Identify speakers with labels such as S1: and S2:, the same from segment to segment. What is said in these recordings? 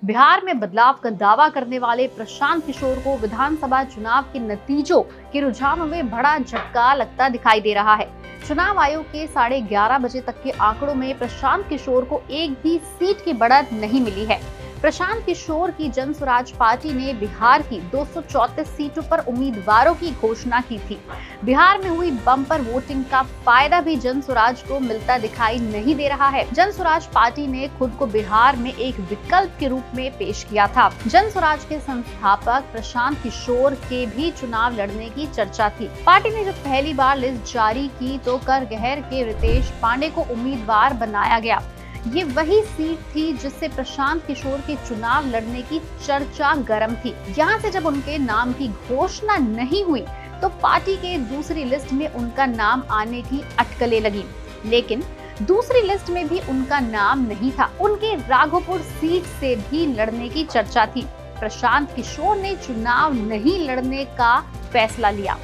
S1: बिहार में बदलाव का दावा करने वाले प्रशांत किशोर को विधानसभा चुनाव के नतीजों के रुझानों में बड़ा झटका लगता दिखाई दे रहा है। चुनाव आयोग के 11:30 बजे तक के आंकड़ों में प्रशांत किशोर को एक भी सीट की बढ़त नहीं मिली है। प्रशांत किशोर की जन स्वराज पार्टी ने बिहार की 234 सीटों पर उम्मीदवारों की घोषणा की थी। बिहार में हुई बम्पर वोटिंग का फायदा भी जन स्वराज को मिलता दिखाई नहीं दे रहा है। जन स्वराज पार्टी ने खुद को बिहार में एक विकल्प के रूप में पेश किया था। जन स्वराज के संस्थापक प्रशांत किशोर के भी चुनाव लड़ने की चर्चा थी। पार्टी ने जब पहली बार लिस्ट जारी की तो करगहर के रितेश पांडे को उम्मीदवार बनाया गया। ये वही सीट थी जिससे प्रशांत किशोर के चुनाव लड़ने की चर्चा गर्म थी। यहाँ से जब उनके नाम की घोषणा नहीं हुई तो पार्टी के दूसरी लिस्ट में उनका नाम आने की अटकलें लगी, लेकिन दूसरी लिस्ट में भी उनका नाम नहीं था। उनके राघोपुर सीट से भी लड़ने की चर्चा थी। प्रशांत किशोर ने चुनाव नहीं लड़ने का फैसला लिया।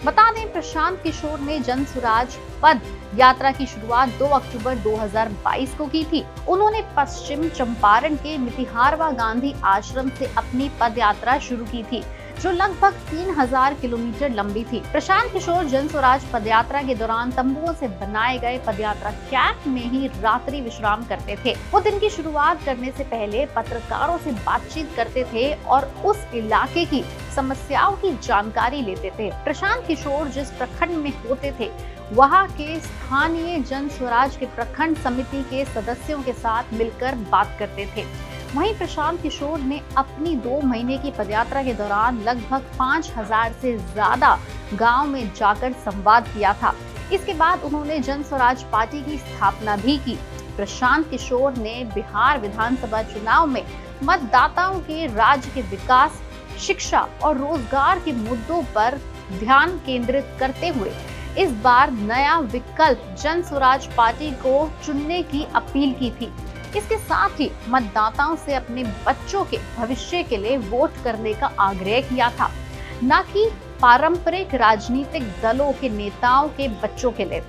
S1: बता दें, प्रशांत किशोर ने जन स्वराज पद यात्रा की शुरुआत 2 अक्टूबर 2022 को की थी। उन्होंने पश्चिम चंपारण के मितिहारवा गांधी आश्रम से अपनी पद यात्रा शुरू की थी, जो लगभग 3000 किलोमीटर लंबी थी। प्रशांत किशोर जन स्वराज पदयात्रा के दौरान तंबुओं से बनाए गए पदयात्रा कैंप में ही रात्रि विश्राम करते थे। वो दिन की शुरुआत करने से पहले पत्रकारों से बातचीत करते थे और उस इलाके की समस्याओं की जानकारी लेते थे। प्रशांत किशोर जिस प्रखंड में होते थे, वहाँ के स्थानीय जन स्वराज के प्रखंड समिति के सदस्यों के साथ मिलकर बात करते थे। वहीं प्रशांत किशोर ने अपनी 2 महीने की पदयात्रा के दौरान लगभग 5000 से ज्यादा गांव में जाकर संवाद किया था। इसके बाद उन्होंने जन स्वराज पार्टी की स्थापना भी की। प्रशांत किशोर ने बिहार विधानसभा चुनाव में मतदाताओं के राज्य के विकास, शिक्षा और रोजगार के मुद्दों पर ध्यान केंद्रित करते हुए इस बार नया विकल्प जन स्वराज पार्टी को चुनने की अपील की थी। इसके साथ ही मतदाताओं से अपने बच्चों के भविष्य के लिए वोट करने का आग्रह किया था, न कि पारंपरिक राजनीतिक दलों के नेताओं के बच्चों के लिए।